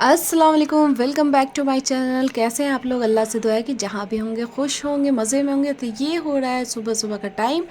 अस्सलाम वालेकुम, welcome back to my channel. कैसे हैं आप लोग? अल्लाह से दुआ है कि जहाँ भी होंगे खुश होंगे, मज़े में होंगे। तो ये हो रहा है सुबह सुबह का टाइम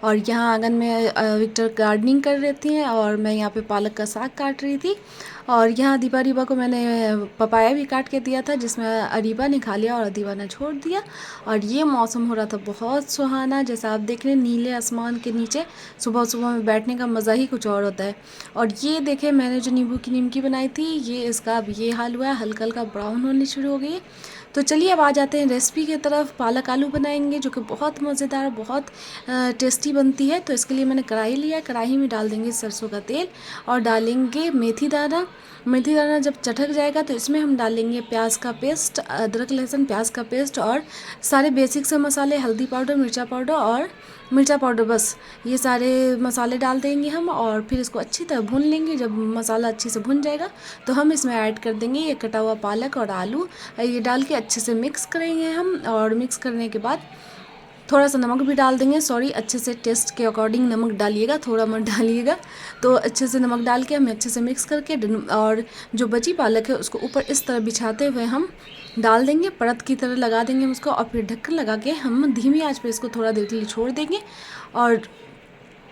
और यहाँ आंगन में विक्टर गार्डनिंग कर रही थी और मैं यहाँ पे पालक का साग काट रही थी। और यहाँ अरीबा को मैंने पपाया भी काट के दिया था, जिसमें अरीबा ने खा लिया और अदीबा ने छोड़ दिया। और ये मौसम हो रहा था बहुत सुहाना, जैसा आप देख रहे हैं नीले आसमान के नीचे सुबह सुबह में बैठने का मज़ा ही कुछ और होता है। और ये देखें, मैंने जो नींबू की निमकी बनाई थी, ये इसका अब ये हाल हुआ है, हल्का हल्का ब्राउन होने शुरू हो गई है। तो चलिए अब आ जाते हैं रेसिपी की तरफ। पालक आलू बनाएंगे जो कि बहुत मज़ेदार, बहुत टेस्टी बनती है। तो इसके लिए मैंने कढ़ाई लिया है, कढ़ाई में डाल देंगे सरसों का तेल और डालेंगे मेथी दाना। मेथी दाना जब चटक जाएगा तो इसमें हम डालेंगे प्याज का पेस्ट, अदरक लहसुन प्याज का पेस्ट और सारे बेसिक से मसाले, हल्दी पाउडर, मिर्चा पाउडर, बस ये सारे मसाले डाल देंगे हम और फिर इसको अच्छी तरह भून लेंगे। जब मसाला अच्छे से भुन जाएगा तो हम इसमें ऐड कर देंगे ये कटा हुआ पालक और आलू। ये डाल के अच्छे से मिक्स करेंगे हम और मिक्स करने के बाद थोड़ा सा नमक भी डाल देंगे। सॉरी, अच्छे से टेस्ट के अकॉर्डिंग नमक डालिएगा, थोड़ा मत डालिएगा। तो अच्छे से नमक डाल के हमें अच्छे से मिक्स करके और जो बची पालक है उसको ऊपर इस तरह बिछाते हुए हम डाल देंगे, परत की तरह लगा देंगे उसको और फिर ढक्कन लगा के हम धीमी आंच पे इसको थोड़ा देर के लिए छोड़ देंगे। और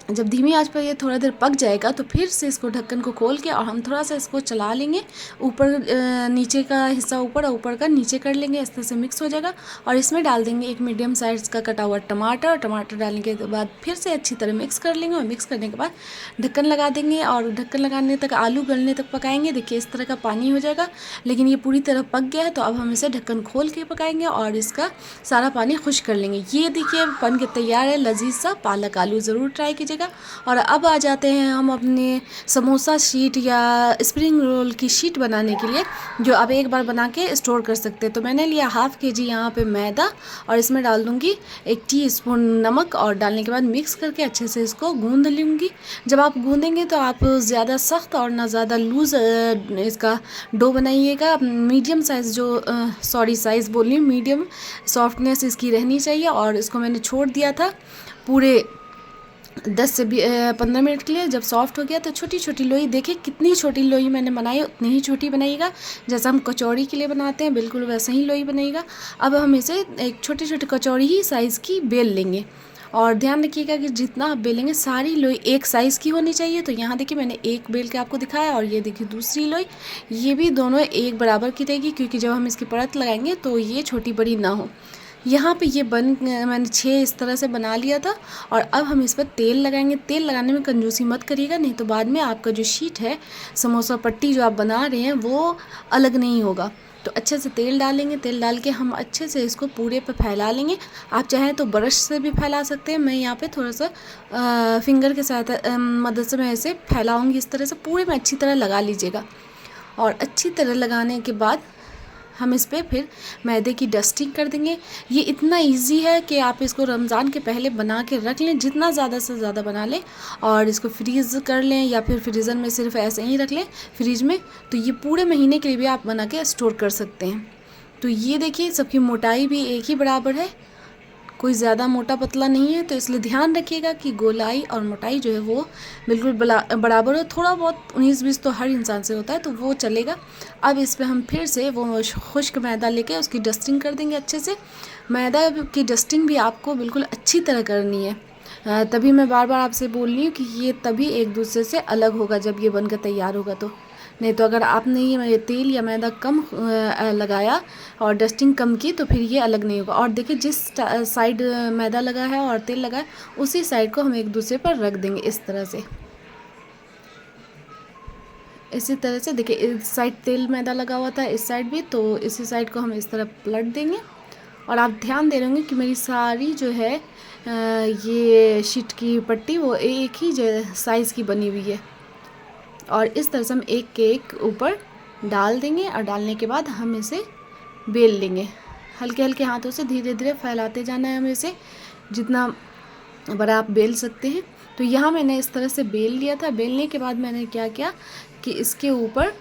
जब धीमी आंच पर ये थोड़ा देर पक जाएगा तो फिर से इसको ढक्कन को खोल के और हम थोड़ा सा इसको चला लेंगे। ऊपर नीचे का हिस्सा ऊपर और ऊपर का नीचे कर लेंगे, इस तरह से मिक्स हो जाएगा। और इसमें डाल देंगे एक मीडियम साइज़ का कटा हुआ टमाटर। टमाटर डालने के बाद फिर से अच्छी तरह मिक्स कर लेंगे और मिक्स करने के बाद ढक्कन लगा देंगे और ढक्कन लगाने तक, आलू गलने तक पकाएंगे। देखिए इस तरह का पानी हो जाएगा, लेकिन ये पूरी तरह पक गया है। तो अब हम इसे ढक्कन खोल के पकाएंगे और इसका सारा पानी खुश्क कर लेंगे। ये देखिए बन के तैयार है लजीज सा पालक आलू, ज़रूर ट्राई कीजिएगा। और अब आ जाते हैं हम अपने समोसा शीट या स्प्रिंग रोल की शीट बनाने के लिए, जो आप एक बार बना के स्टोर कर सकते हैं। तो मैंने लिया ½ kg यहाँ पे मैदा और इसमें डाल दूँगी 1 टीस्पून नमक और डालने के बाद मिक्स करके अच्छे से इसको गूँध लूँगी। जब आप गूँधेंगे तो आप ज़्यादा सख्त और ना ज़्यादा लूज़ इसका डो बनाइएगा। मीडियम साइज़ साइज़ बोल रही हूँ, मीडियम सॉफ्टनेस इसकी रहनी चाहिए। और इसको मैंने छोड़ दिया था पूरे 10 से 15 मिनट के लिए। जब सॉफ्ट हो गया तो छोटी छोटी लोई, देखिए कितनी छोटी लोई मैंने बनाई, उतनी ही छोटी बनाइएगा। जैसा हम कचौड़ी के लिए बनाते हैं बिल्कुल वैसा ही लोई बनाइएगा। अब हम इसे एक छोटी छोटी कचौड़ी ही साइज़ की बेल लेंगे। और ध्यान रखिएगा कि जितना आप बेलेंगे सारी लोई एक साइज़ की होनी चाहिए। तो यहाँ देखिए मैंने एक बेल के आपको दिखाया और ये देखिए दूसरी लोई, ये भी दोनों एक बराबर की रहेगी, क्योंकि जब हम इसकी परत लगाएंगे तो ये छोटी बड़ी ना हो। यहाँ पे ये मैंने 6 इस तरह से बना लिया था। और अब हम इस पर तेल लगाएंगे। तेल लगाने में कंजूसी मत करिएगा, नहीं तो बाद में आपका जो शीट है, समोसा पट्टी जो आप बना रहे हैं, वो अलग नहीं होगा। तो अच्छे से तेल डालेंगे, तेल डाल के हम अच्छे से इसको पूरे पे फैला लेंगे। आप चाहें तो ब्रश से भी फैला सकते हैं। मैं यहाँ पे थोड़ा सा फिंगर के साथ मदद से मैं इसे फैलाऊँगी। इस तरह से पूरे में अच्छी तरह लगा लीजिएगा। और अच्छी तरह लगाने के बाद हम इस पर फिर मैदे की डस्टिंग कर देंगे। ये इतना इजी है कि आप इसको रमज़ान के पहले बना के रख लें, जितना ज़्यादा से ज़्यादा बना लें और इसको फ्रीज़ कर लें या फिर फ्रीज़र में सिर्फ ऐसे ही रख लें फ्रीज में। तो ये पूरे महीने के लिए भी आप बना के स्टोर कर सकते हैं। तो ये देखिए सबकी मोटाई भी एक ही बराबर है, कोई ज़्यादा मोटा पतला नहीं है। तो इसलिए ध्यान रखिएगा कि गोलाई और मोटाई जो है वो बिल्कुल बराबर हो। थोड़ा बहुत 19-20 तो हर इंसान से होता है, तो वो चलेगा। अब इस पर हम फिर से वो खुश्क मैदा लेके उसकी डस्टिंग कर देंगे अच्छे से। मैदा की डस्टिंग भी आपको बिल्कुल अच्छी तरह करनी है। तभी मैं बार बार आपसे बोल रही हूँ कि ये तभी एक दूसरे से अलग होगा जब ये बनकर तैयार होगा। तो नहीं तो अगर आपने ये तेल या मैदा कम लगाया और डस्टिंग कम की तो फिर ये अलग नहीं होगा। और देखिए जिस साइड मैदा लगा है और तेल लगा है उसी साइड को हम एक दूसरे पर रख देंगे इस तरह से। इसी तरह से देखिए इस साइड तेल मैदा लगा हुआ था, इस साइड भी, तो इसी साइड को हम इस तरह पलट देंगे। और आप ध्यान दे रहे होंगे कि मेरी सारी जो है ये शीट की पट्टी वो एक ही साइज़ की बनी हुई है। और इस तरह से हम एक के एक ऊपर डाल देंगे और डालने के बाद हम इसे बेल लेंगे। हल्के हल्के हाथों से धीरे धीरे फैलाते जाना है हमें इसे, जितना बड़ा आप बेल सकते हैं। तो यहाँ मैंने इस तरह से बेल लिया था। बेलने के बाद मैंने क्या किया कि इसके ऊपर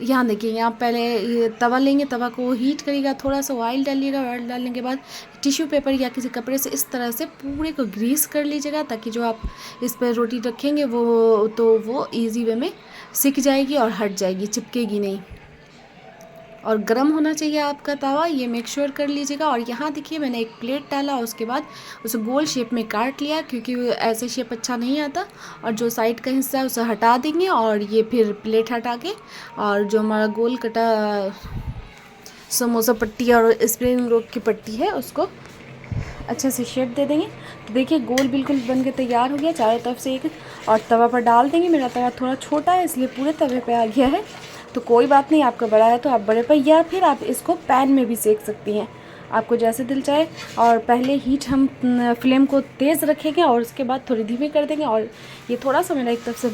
यहाँ देखिए, यहाँ पहले ये तवा लेंगे, तवा को हीट करिएगा, थोड़ा सा ऑयल डालिएगा। ऑयल डालने के बाद टिश्यू पेपर या किसी कपड़े से इस तरह से पूरे को ग्रीस कर लीजिएगा, ताकि जो आप इस पर रोटी रखेंगे वो ईजी वे में सिक जाएगी और हट जाएगी, चिपकेगी नहीं। और गर्म होना चाहिए आपका तवा, ये मेक श्योर कर लीजिएगा। और यहाँ देखिए मैंने एक प्लेट डाला, उसके बाद उसे गोल शेप में काट लिया, क्योंकि ऐसे शेप अच्छा नहीं आता। और जो साइड का हिस्सा है उसे हटा देंगे, और ये फिर प्लेट हटा के और जो हमारा गोल कटा समोसा पट्टी और स्प्रिंग रोल की पट्टी है उसको अच्छे से शेप दे देंगे। तो देखिए गोल बिल्कुल बन के तैयार हो गया चारों तरफ से एक, और तवा पर डाल देंगे। मेरा तवा थोड़ा छोटा है इसलिए पूरे तवे पे आ गया है, तो कोई बात नहीं, आपका बड़ा है तो आप बड़े पर, या फिर आप इसको पैन में भी सेक सकती हैं, आपको जैसे दिल चाहे। और पहले हीट हम फ्लेम को तेज़ रखेंगे और उसके बाद थोड़ी धीमी कर देंगे। और ये थोड़ा सा मेरा एक तरफ से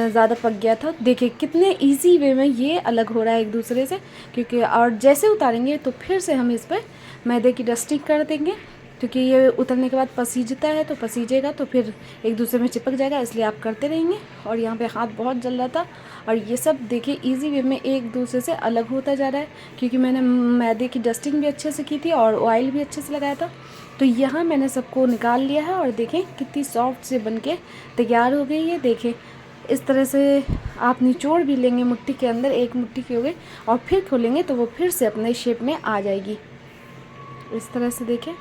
ज़्यादा पक गया था। देखिए कितने इजी वे में ये अलग हो रहा है एक दूसरे से, क्योंकि और जैसे उतारेंगे तो फिर से हम इस पर मैदे की डस्टिंग कर देंगे, क्योंकि ये उतरने के बाद पसीजता है, तो पसीजेगा तो फिर एक दूसरे में चिपक जाएगा, इसलिए आप करते रहेंगे। और यहाँ पे हाथ बहुत जल रहा था। और ये सब देखिए इजी वे में एक दूसरे से अलग होता जा रहा है, क्योंकि मैंने मैदे की डस्टिंग भी अच्छे से की थी और ऑयल भी अच्छे से लगाया था। तो यहाँ मैंने सबको निकाल लिया है, और देखें कितनी सॉफ्ट से बन के तैयार हो गई है। देखें इस तरह से आप निचोड़ भी लेंगे मुट्ठी के अंदर, एक मुट्ठी की हो गई, और फिर खोलेंगे तो वो फिर से अपने शेप में आ जाएगी इस तरह से। देखें,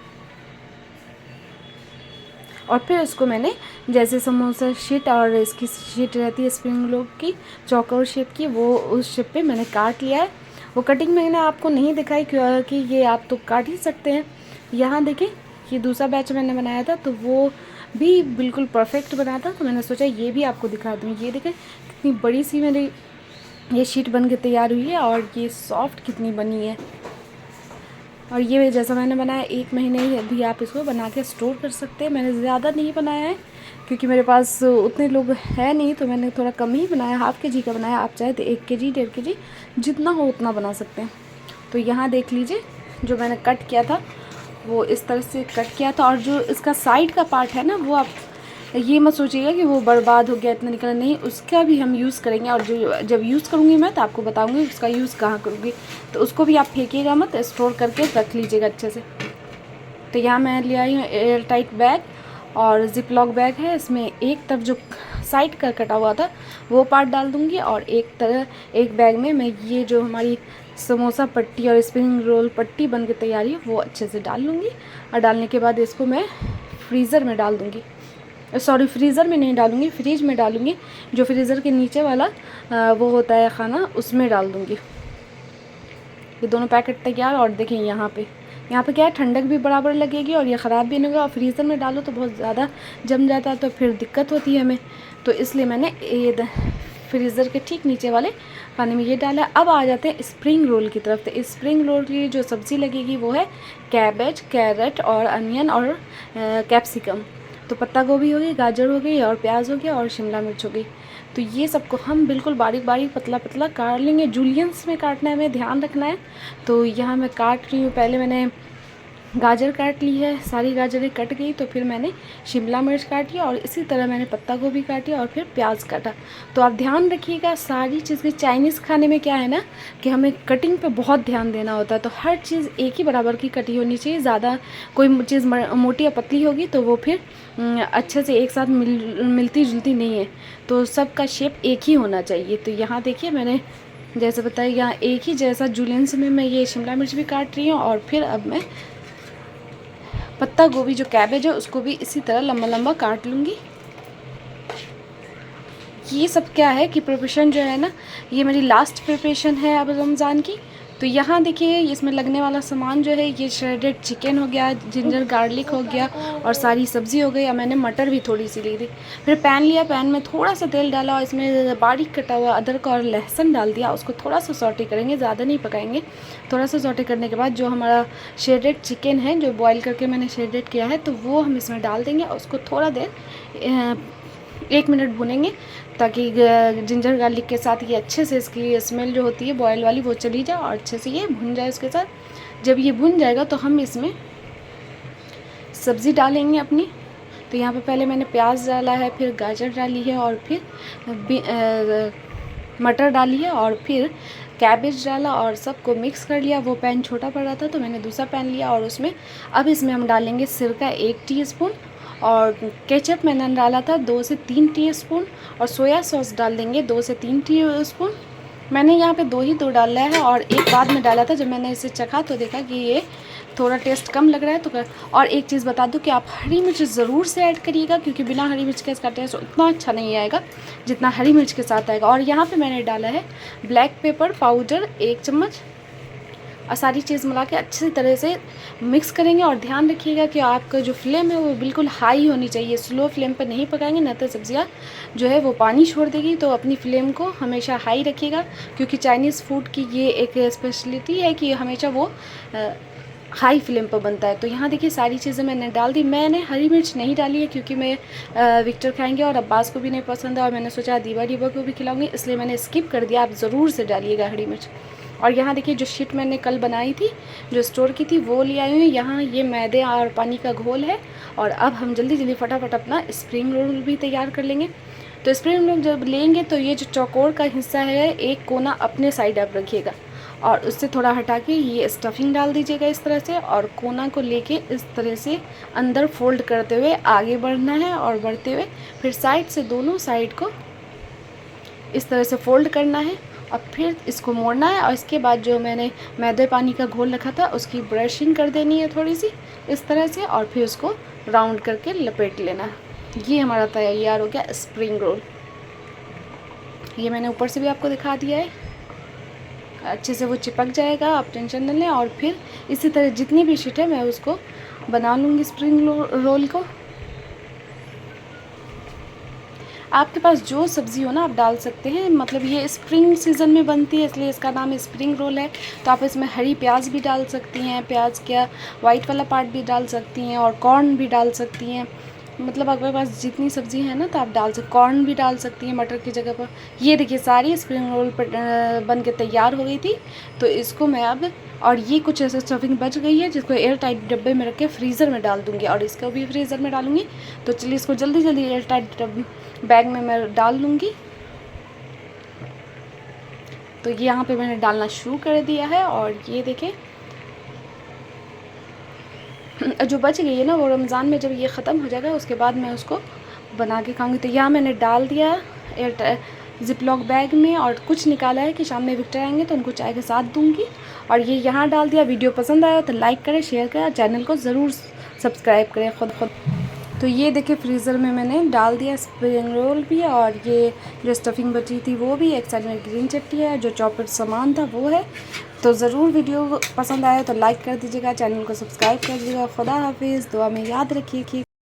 और फिर उसको मैंने जैसे समोसा शीट और इसकी शीट रहती है स्प्रिंग रोल की चौकोर शेप की, वो उस शेप पे मैंने काट लिया है। वो कटिंग मैंने आपको नहीं दिखाई क्योंकि ये आप तो काट ही सकते हैं। यहाँ देखें, ये दूसरा बैच मैंने बनाया था तो वो भी बिल्कुल परफेक्ट बना था, तो मैंने सोचा ये भी आपको दिखा दूँ। ये देखें कितनी बड़ी सी मेरी ये शीट बन के तैयार हुई है, और ये सॉफ्ट कितनी बनी है। और ये जैसा मैंने बनाया 1 महीने भी आप इसको बना के स्टोर कर सकते हैं। मैंने ज़्यादा नहीं बनाया है क्योंकि मेरे पास उतने लोग हैं नहीं, तो मैंने थोड़ा कम ही बनाया, ½ kg का बनाया। आप चाहे तो 1 kg 1.5 kg जितना हो उतना बना सकते हैं। तो यहाँ देख लीजिए जो मैंने कट किया था वो इस तरह से कट किया था। और जो इसका साइड का पार्ट है ना, वो आप ये मत सोचिएगा कि वो बर्बाद हो गया इतना निकला, नहीं, उसका भी हम यूज़ करेंगे। और जो जब यूज़ करूँगी मैं तो आपको बताऊँगी उसका यूज़ कहाँ करूँगी, तो उसको भी आप फेंकिएगा मत, स्टोर करके रख लीजिएगा अच्छे से। तो यहाँ मैं ले आई हूँ एयर टाइट बैग, और जिप लॉक बैग है। इसमें एक तरफ जो साइड का कटा हुआ था वो पार्ट डाल दूँगी, और एक बैग में मैं ये जो हमारी समोसा पट्टी और स्प्रिंग रोल पट्टी बन के तैयारी है वो अच्छे से डाल लूँगी। और डालने के बाद इसको मैं फ्रीज़र में डाल दूँगी, सॉरी फ्रीज़र में नहीं डालूँगी, फ्रिज में डालूँगी। जो फ्रीज़र के नीचे वाला वो होता है खाना, उसमें डाल दूँगी। ये दोनों पैकेट तैयार। और देखें यहाँ पे क्या है, ठंडक भी बराबर लगेगी और ये ख़राब भी नहीं होगा। और फ्रीज़र में डालो तो बहुत ज़्यादा जम जाता है, तो फिर दिक्कत होती है हमें, तो इसलिए मैंने ये फ्रीज़र के ठीक नीचे वाले पानी में ये डाला। अब आ जाते हैं स्प्रिंग रोल की तरफ। तो स्प्रिंग रोल की जो सब्ज़ी लगेगी वो है कैबेज, कैरेट और अनियन और कैप्सिकम। तो पत्ता गोभी हो गई, गाजर हो गई, और प्याज हो गया, और शिमला मिर्च हो गई। तो ये सबको हम बिल्कुल बारीक बारीक पतला पतला काट लेंगे। जूलियंस में काटना है, हमें ध्यान रखना है। तो यहाँ मैं काट रही हूँ, पहले मैंने गाजर काट ली है, सारी गाजरें कट गई, तो फिर मैंने शिमला मिर्च काटी, और इसी तरह मैंने पत्ता गोभी काटी, और फिर प्याज काटा। तो आप ध्यान रखिएगा सारी चीज़ें। चाइनीज़ खाने में क्या है ना कि हमें कटिंग पे बहुत ध्यान देना होता है, तो हर चीज़ एक ही बराबर की कटी होनी चाहिए। ज़्यादा कोई चीज़ मोटी या पतली होगी तो वो फिर अच्छे से एक साथ मिलती जुलती नहीं है, तो सबका शेप एक ही होना चाहिए। तो यहाँ देखिए मैंने जैसे बताया, यहाँ एक ही जैसा जूलियंस में मैं ये शिमला मिर्च भी काट रही हूँ, और फिर अब मैं पत्ता गोभी जो कैबेज है उसको भी इसी तरह लंबा लंबा काट लूँगी। ये सब क्या है कि प्रिपरेशन जो है ना, ये मेरी लास्ट प्रिपरेशन है अब रमज़ान की। तो यहाँ देखिए इसमें लगने वाला सामान जो है, ये श्रेडेड चिकन हो गया, जिंजर गार्लिक हो गया, और सारी सब्ज़ी हो गई। और मैंने मटर भी थोड़ी सी ली थी। फिर पैन लिया, पैन में थोड़ा सा तेल डाला, और इसमें बारीक कटा हुआ अदरक और लहसुन डाल दिया। उसको थोड़ा सा सौटे करेंगे, ज़्यादा नहीं पकाएंगे। थोड़ा सा सौटे करने के बाद जो हमारा श्रेडेड चिकन है, जो बॉयल करके मैंने श्रेडेड किया है, तो वो हम इसमें डाल देंगे, और उसको थोड़ा देर 1 मिनट भुनेंगे, ताकि जिंजर गार्लिक के साथ ये अच्छे से इसकी स्मेल जो होती है बॉयल वाली वो चली जाए, और अच्छे से ये भुन जाए उसके साथ। जब ये भुन जाएगा तो हम इसमें सब्ज़ी डालेंगे अपनी। तो यहाँ पे पहले मैंने प्याज डाला है, फिर गाजर डाली है, और फिर मटर डाली है और फिर कैबेज डाला और सबको मिक्स कर लिया। वो पैन छोटा पड़ रहा था तो मैंने दूसरा पैन लिया और उसमें अब इसमें हम डालेंगे सिरका 1 टीस्पून और केचप मैंने डाला था 2 से 3 टीस्पून और सोया सॉस डाल देंगे 2 से 3 टीस्पून। मैंने यहाँ पे 2 डाला है और एक बाद में डाला था। जब मैंने इसे चखा तो देखा कि ये थोड़ा टेस्ट कम लग रहा है तो और एक चीज़ बता दूं कि आप हरी मिर्च ज़रूर से ऐड करिएगा, क्योंकि बिना हरी मिर्च के इसका टेस्ट उतना अच्छा नहीं आएगा जितना हरी मिर्च के साथ आएगा। और यहाँ पे मैंने डाला है ब्लैक पेपर पाउडर 1 चम्मच और सारी चीज़ मिला के अच्छी तरह से मिक्स करेंगे। और ध्यान रखिएगा कि आपका जो फ्लेम है वो बिल्कुल हाई होनी चाहिए, स्लो फ्लेम पर नहीं पकाएंगे ना तो सब्ज़ियाँ जो है वो पानी छोड़ देगी। तो अपनी फ्लेम को हमेशा हाई रखिएगा, क्योंकि चाइनीज़ फूड की ये एक स्पेशलिटी है कि हमेशा वो हाई फ्लेम पर बनता है। तो यहाँ देखिए सारी चीज़ें मैंने डाल दी। मैंने हरी मिर्च नहीं डाली है क्योंकि मैं विक्टर खाएंगे और अब्बास को भी नहीं पसंद है और मैंने सोचा दीवा को भी खिलाऊंगी, इसलिए मैंने स्किप कर दिया। आप ज़रूर से डालिएगा हरी मिर्च। और यहाँ देखिए जो शीट मैंने कल बनाई थी, जो स्टोर की थी, वो ले आई हूँ। यहाँ ये मैदे और पानी का घोल है और अब हम जल्दी जल्दी फटाफट अपना स्प्रिंग रोल भी तैयार कर लेंगे। तो स्प्रिंग रोल जब लेंगे तो ये जो चौकोर का हिस्सा है एक कोना अपने साइड आप रखिएगा और उससे थोड़ा हटा के ये स्टफिंग डाल दीजिएगा इस तरह से और कोना को लेके इस तरह से अंदर फोल्ड करते हुए आगे बढ़ना है और बढ़ते हुए फिर साइड से दोनों साइड को इस तरह से फोल्ड करना है और फिर इसको मोड़ना है। और इसके बाद जो मैंने मैदे पानी का घोल रखा था उसकी ब्रशिंग कर देनी है थोड़ी सी इस तरह से और फिर उसको राउंड करके लपेट लेना है। ये हमारा तैयार हो गया स्प्रिंग रोल। ये मैंने ऊपर से भी आपको दिखा दिया है, अच्छे से वो चिपक जाएगा, आप टेंशन न लें। और फिर इसी तरह जितनी भी शीट है मैं उसको बना लूँगी स्प्रिंग रोल को। आपके पास जो सब्ज़ी हो ना आप डाल सकते हैं, मतलब ये स्प्रिंग सीज़न में बनती है इसलिए इसका नाम स्प्रिंग रोल है। तो आप इसमें हरी प्याज भी डाल सकती हैं, प्याज क्या वाइट वाला पार्ट भी डाल सकती हैं और कॉर्न भी डाल सकती हैं। मतलब आपके पास जितनी सब्ज़ी है ना तो आप डाल सकते, कॉर्न भी डाल सकती हैं मटर की जगह पर। ये देखिए सारी स्प्रिंग रोल पर बन के तैयार हो गई थी। तो इसको मैं अब और ये कुछ ऐसे स्टफिंग बच गई है जिसको एयर टाइट डब्बे में रख के फ्रीज़र में डाल दूँगी और इसको भी फ्रीज़र में डालूँगी। तो चलिए इसको जल्दी जल्दी एयर टाइट बैग में मैं डाल लूँगी। तो ये यहाँ पे मैंने डालना शुरू कर दिया है और ये देखें जो बच गई है ना वो रमज़ान में जब ये ख़त्म हो जाएगा उसके बाद मैं उसको बना के खाऊंगी। तो यहाँ मैंने डाल दिया एयर ज़िपलॉक बैग में और कुछ निकाला है कि शाम में विक्टर आएंगे तो उनको चाय के साथ दूंगी। और ये यहाँ डाल दिया। वीडियो पसंद आया तो लाइक करें, शेयर करें, चैनल को ज़रूर सब्सक्राइब करें खुद। तो ये देखिए फ्रीज़र में मैंने डाल दिया स्प्रिंग रोल भी और ये जो स्टफिंग बची थी वो भी। एक साइड में ग्रीन चटनी है, जो चॉपर सामान था वो है। तो ज़रूर वीडियो पसंद आया तो लाइक कर दीजिएगा, चैनल को सब्सक्राइब कर दीजिएगा। खुदा हाफिज़, दुआ में याद रखिए कि